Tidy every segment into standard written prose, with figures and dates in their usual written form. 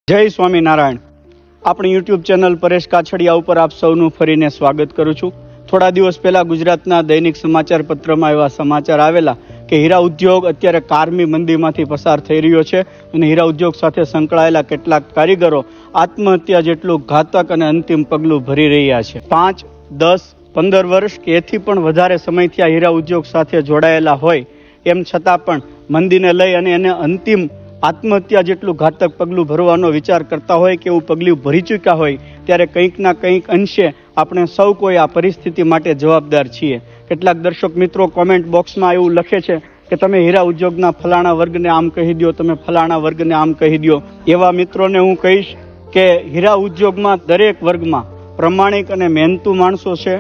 જય સ્વામિનારાયણ। આપણી YouTube channel Paresh Kachhadiya ઉપર આપ સૌનું ફરીને સ્વાગત કરું છું। થોડા દિવસ પહેલા ગુજરાતના દૈનિક સમાચાર પત્રમાં એવા સમાચાર આવેલા કે હીરા ઉદ્યોગ અત્યારે કારમી મંદીમાંથી પસાર થઈ રહ્યો છે અને હીરા ઉદ્યોગ સાથે સંકળાયેલા કેટલાક કારીગરો આત્મહત્યા જેટલું ઘાતક અને અંતિમ પગલું ભરી રહ્યા છે। 5, 10, 15 વર્ષ કે એથી પણ વધારે સમયથી આ હીરા ઉદ્યોગ સાથે જોડાયેલા હોય એમ છતાં પણ મંદીને લઈ અને એને અંતિમ આત્મહત્યા જેટલું ઘાતક પગલું ભરવાનો વિચાર કરતા હોય કે એવું પગલું ભરી ચૂક્યા હોય ત્યારે કંઈક ના કંઈક અંશે આપણે સૌ કોઈ આ પરિસ્થિતિ માટે જવાબદાર છીએ। કેટલાક દર્શક મિત્રો કોમેન્ટ બોક્સમાં એવું લખે છે કે તમે હીરા ઉદ્યોગના ફલાણા વર્ગને આમ કહી દો, તમે ફલાણા વર્ગને આમ કહી દો। એવા મિત્રોને હું કહીશ કે હીરા ઉદ્યોગમાં દરેક વર્ગમાં પ્રમાણિક અને મહેનતુ માણસો છે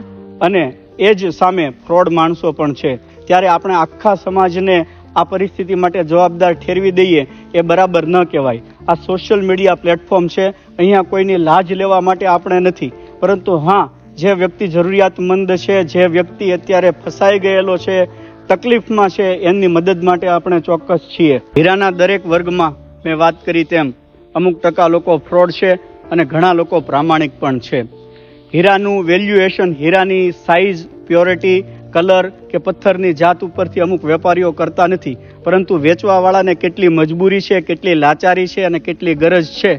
અને એ જ સામે ફ્રોડ માણસો પણ છે। ત્યારે આપણે આખા સમાજને આ પરિસ્થિતિ માટે જવાબદાર ઠેરવી દઈએ એ બરાબર ન કહેવાય। આ સોશિયલ મીડિયા પ્લેટફોર્મ છે, અહીંયા કોઈની લાજ લેવા માટે આપણે નથી, પરંતુ હા, જે વ્યક્તિ જરૂરિયાતમંદ છે, જે વ્યક્તિ અત્યારે ફસાઈ ગયેલો છે, તકલીફમાં છે, એમની મદદ માટે આપણે ચોક્કસ છીએ। હીરાના દરેક વર્ગમાં મેં વાત કરી તેમ અમુક ટકા લોકો ફ્રોડ છે અને ઘણા લોકો પ્રામાણિક પણ છે। હીરાનું વેલ્યુએશન, હીરાની સાઇઝ, પ્યોરિટી, કલર કે પથ્થરની જાત ઉપરથી અમુક વેપારીઓ કરતા નથી, પરંતુ વેચવાવાળાને કેટલી મજબૂરી છે, કેટલી લાચારી છે અને કેટલી ગરજ છે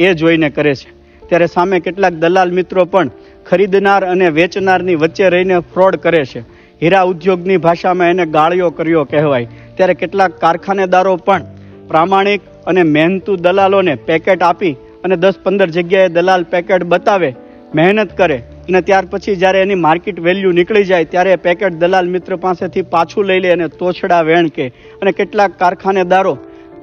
એ જોઈને કરે છે। ત્યારે સામે કેટલાક દલાલ મિત્રો પણ ખરીદનાર અને વેચનારની વચ્ચે રહીને ફ્રોડ કરે છે। હીરા ઉદ્યોગની ભાષામાં એને ગાળિયો કર્યો કહેવાય। ત્યારે કેટલાક કારખાનેદારો પણ પ્રામાણિક અને મહેનતુ દલાલોને પેકેટ આપી અને 10-15 જગ્યાએ દલાલ પેકેટ બતાવે, મહેનત કરે અને ત્યાર પછી જ્યારે એની માર્કેટ વેલ્યુ નીકળી જાય ત્યારે પેકેટ દલાલ મિત્ર પાસેથી પાછું લઈ લે અને તોછડા વેણકે। અને કેટલાક કારખાનેદારો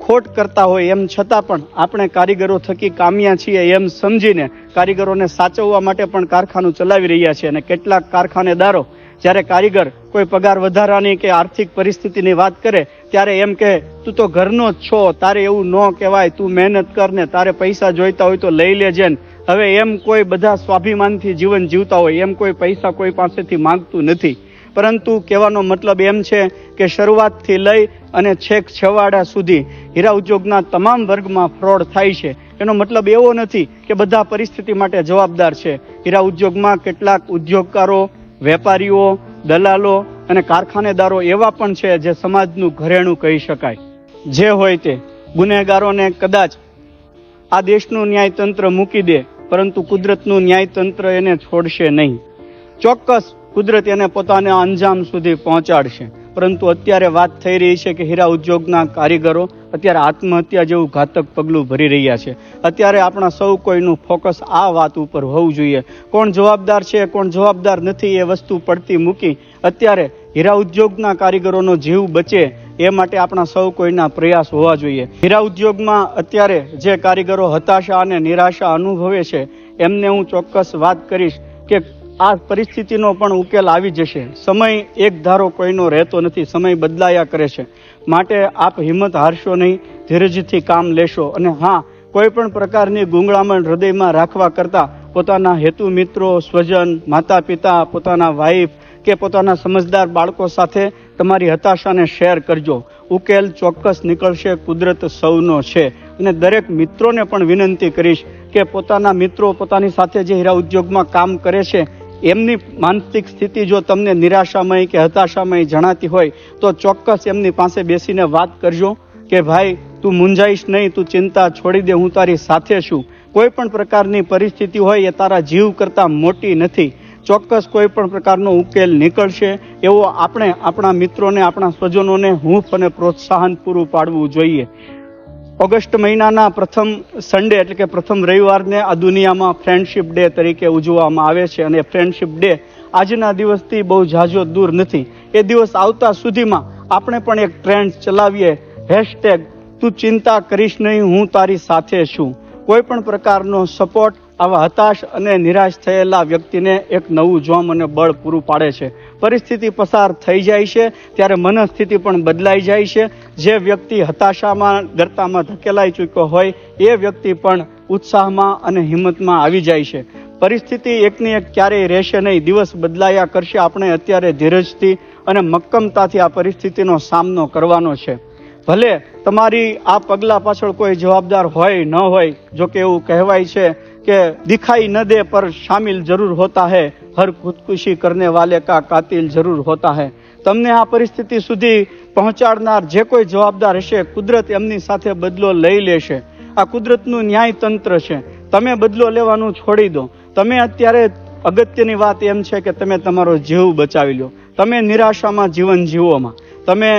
ખોટ કરતા હોય એમ છતાં પણ આપણે કારીગરો થકી કામ્યા છીએ એમ સમજીને કારીગરોને સાચવવા માટે પણ કારખાનું ચલાવી રહ્યા છે। અને કેટલાક કારખાનેદારો જ્યારે કારીગર કોઈ પગાર વધારાની કે આર્થિક પરિસ્થિતિની વાત કરે ત્યારે એમ કહે, તું તો ઘરનો જ છો, તારે એવું ન કહેવાય, તું મહેનત કર ને, તારે પૈસા જોઈતા હોય તો લઈ લેજે ને। હવે એમ કોઈ બધા સ્વાભિમાનથી જીવન જીવતા હોય, એમ કોઈ પૈસા કોઈ પાસેથી માંગતું નથી, પરંતુ કહેવાનો મતલબ એમ છે કે શરૂઆતથી લઈ અને છેક છેવાડા સુધી હીરા ઉદ્યોગના તમામ વર્ગમાં ફ્રોડ થાય છે। એનો મતલબ એવો નથી કે બધા પરિસ્થિતિ માટે જવાબદાર છે। હીરા ઉદ્યોગમાં કેટલાક ઉદ્યોગકારો, વેપારીઓ, દલાલો અને કારખાનેદારો એવા પણ છે જે સમાજનું ઘરેણું કહી શકાય। જે હોય તે ગુનેગારોને કદાચ આ દેશનું ન્યાયતંત્ર મૂકી દે, પરંતુ કુદરતનું ન્યાયતંત્ર એને છોડશે નહીં। ચોક્કસ કુદરત એને પોતાના અંજામ સુધી પહોંચાડશે, પરંતુ અત્યારે વાત થઈ રહી છે કે હીરા ઉદ્યોગના કારીગરો અત્યારે આત્મહત્યા જેવું ઘાતક પગલું ભરી રહ્યા છે। અત્યારે આપણા સૌ કોઈનું ફોકસ આ વાત ઉપર હોવું જોઈએ। કોણ જવાબદાર છે, કોણ જવાબદાર નથી એ વસ્તુ પડતી મૂકી અત્યારે હીરા ઉદ્યોગના કારીગરોનો જીવ બચે એ માટે આપણા સૌ કોઈના પ્રયાસ હોવા જોઈએ। હીરા ઉદ્યોગમાં અત્યારે જે કારીગરો હતાશા અને નિરાશા અનુભવે છે એમને હું ચોક્કસ વાત કરીશ કે આ પરિસ્થિતિનો પણ ઉકેલ આવી જશે। સમય એક ધારો કોઈનો રહેતો નથી, સમય બદલાયા કરે છે, માટે આપ હિંમત હારશો નહીં, ધીરજથી કામ લેશો। અને હા, કોઈ પણ પ્રકારની ગુંગળામણ હૃદયમાં રાખવા કરતાં પોતાના હેતુ મિત્રો, સ્વજન, માતા પિતા, પોતાના વાઈફ કે પોતાના સમજદાર બાળકો સાથે તમારી હતાશાને શેર કરજો। ઉકેલ ચોક્કસ નીકળશે, કુદરત સૌનો છે। અને દરેક મિત્રોને પણ વિનંતી કરીશ કે પોતાના મિત્રો, પોતાની સાથે જે હીરા ઉદ્યોગમાં કામ કરે છે એમની માનસિક સ્થિતિ જો તમને નિરાશામય કે હતાશામય જણાતી હોય તો ચોક્કસ એમની પાસે બેસીને વાત કરજો કે ભાઈ, તું મૂંઝાઈશ નહીં, તું ચિંતા છોડી દે, હું તારી સાથે છું। કોઈ પણ પ્રકારની પરિસ્થિતિ હોય એ તારા જીવ કરતાં મોટી નથી। ચોક્કસ કોઈ પણ પ્રકારનો ઉકેલ નીકળશે એવો આપણે આપણા મિત્રોને, આપણા સ્વજનોને હૂંફ અને પ્રોત્સાહન પૂરું પાડવું જોઈએ। ઓગસ્ટ મહિનાના પ્રથમ સન્ડે એટલે કે પ્રથમ રવિવારને આ દુનિયામાં ફ્રેન્ડશિપ ડે તરીકે ઉજવવામાં આવે છે અને ફ્રેન્ડશિપ ડે આજના દિવસથી બહુ ઝાઝો દૂર નથી। એ દિવસ આવતા સુધીમાં આપણે પણ એક ટ્રેન્ડ ચલાવીએ, હેશટેગ તું ચિંતા કરીશ નહીં, હું તારી સાથે છું। કોઈ પણ પ્રકારનો સપોર્ટ આવા હતાશ અને નિરાશ થયેલા વ્યક્તિને એક નવું જોમ અને બળ પૂરું પાડે છે। પરિસ્થિતિ પસાર થઈ જાય છે ત્યારે મનસ્થિતિ પણ બદલાઈ જાય છે। જે વ્યક્તિ હતાશામાં, ગરતામાં ધકેલાઈ ચૂક્યો હોય એ વ્યક્તિ પણ ઉત્સાહમાં અને હિંમતમાં આવી જાય છે। પરિસ્થિતિ એકની એક ક્યારેય રહેશે નહીં, દિવસ બદલાયા કરશે। આપણે અત્યારે ધીરજથી અને મક્કમતાથી આ પરિસ્થિતિનો સામનો કરવાનો છે। ભલે તમારી આ પગલા પાછળ કોઈ જવાબદાર હોય ન હોય, જો કે એવું કહેવાય છે કે દિખાઈ ન દે પર શામિલ જરૂર હોતા હૈ, હર ખુદકુશી કરને વાલે કા કાતિલ જરૂર હોતા હૈ. તમને આ પરિસ્થિતિ સુધી પહોંચાડનાર જે કોઈ જવાબદાર હશે, કુદરત એમની સાથે બદલો લઈ લેશે. આ કુદરતનું ન્યાય તંત્ર છે. તમે બદલો લેવાનું છોડી દો. તમે અત્યારે અગત્યની વાત એમ છે કે તમે તમારો જીવ બચાવી લો. તમે નિરાશામાં જીવન જીવોમાં, તમે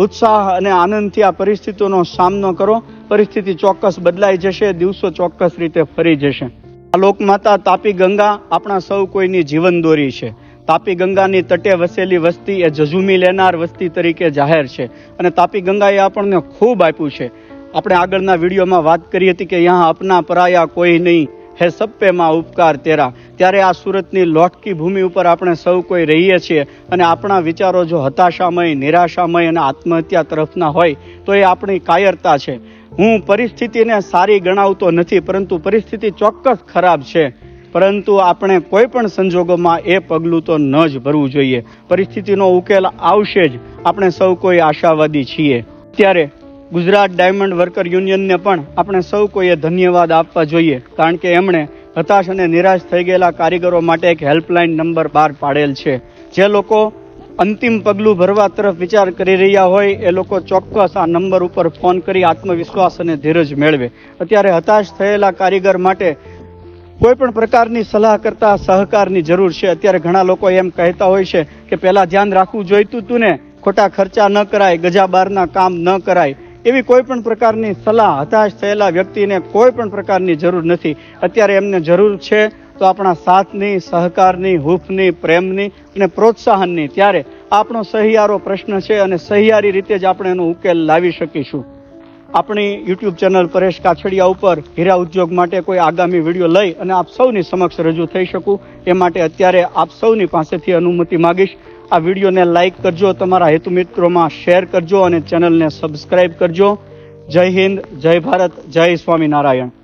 ઉત્સાહ અને આનંદથી આ પરિસ્થિતિનો સામનો કરો. પરિસ્થિતિ ચોક્કસ બદલાઈ જશે, દિવસો ચોક્કસ રીતે ફરી જશે. આ લોકમાતા તાપી ગંગા આપણા સૌ કોઈની જીવન દોરી છે. તાપી ગંગાની તટે વસેલી વસ્તી એ ઝઝૂમી લેનાર વસ્તી તરીકે જાહેર છે. અને તાપી ગંગાએ આપણને ખૂબ આપ્યું છે. આપણે આગળના વિડીયોમાં વાત કરી હતી કે યહાં અપના પરાયા કોઈ નહીં, હે સબ પે માં ઉપકાર તેરા. ત્યારે આ સુરતની લોટકી ભૂમિ ઉપર આપણે સૌ કોઈ રહીએ છીએ અને આપણા વિચારો જો હતાશામય, નિરાશામય અને આત્મહત્યા તરફના હોય તો એ આપણી કાયરતા છે. હું પરિસ્થિતિને સારી ગણાવતો નથી, પરંતુ પરિસ્થિતિ ચોક્કસ ખરાબ છે, પરંતુ આપણે કોઈ પણ સંજોગોમાં એ પગલું તો ન જ ભરવું જોઈએ. પરિસ્થિતિનો ઉકેલ આવશે જ, આપણે સૌ કોઈ આશાવાદી છીએ. ત્યારે ગુજરાત ડાયમંડ વર્કર યુનિયનને પણ આપણે સૌ કોઈએ ધન્યવાદ આપવા જોઈએ, કારણ કે એમણે હતાશ અને નિરાશ થઈ ગયેલા કારીગરો માટે એક હેલ્પલાઇન નંબર બહાર પાડેલ છે. જે લોકો અંતિમ પગલું ભરવા તરફ વિચાર કરી રહ્યા હોય એ લોકો ચોક્કસ આ નંબર ઉપર ફોન કરી આત્મવિશ્વાસ અને ધીરજ મેળવે. અત્યારે હતાશ થયેલા કારીગર માટે કોઈ પણ પ્રકારની સલાહ કરતા સહકારની જરૂર છે. અત્યારે ઘણા લોકો એમ કહેતા હોય છે કે પહેલા ધ્યાન રાખવું જોઈતું તું ને, ખોટા ખર્ચા ન કરાય, ગજા બારના કામ ન કરાય. એવી કોઈ પણ પ્રકારની સલાહ હતાશ થયેલા વ્યક્તિને કોઈ પણ પ્રકારની જરૂર નથી. અત્યારે એમને જરૂર છે તો આપણા સાથની, સહકારની, હૂંફની, પ્રેમની અને પ્રોત્સાહનની. ત્યારે આપણો સહિયારો પ્રશ્ન છે અને સહિયારી રીતે જ આપણે એનો ઉકેલ લાવી શકીશું. આપણી યુટ્યુબ ચેનલ પરેશ કાછડિયા ઉપર હીરા ઉદ્યોગ માટે કોઈ આગામી વિડીયો લઈ અને આપ સૌની સમક્ષ રજૂ થઈ શકું એ માટે અત્યારે આપ સૌની પાસેથી અનુમતિ માગીશ. આ વિડીયોને લાઇક કરજો, તમારા હેતુ મિત્રોમાં શેર કરજો અને ચેનલને સબસ્ક્રાઇબ કરજો. જય હિન્દ, જય ભારત, જય સ્વામિનારાયણ.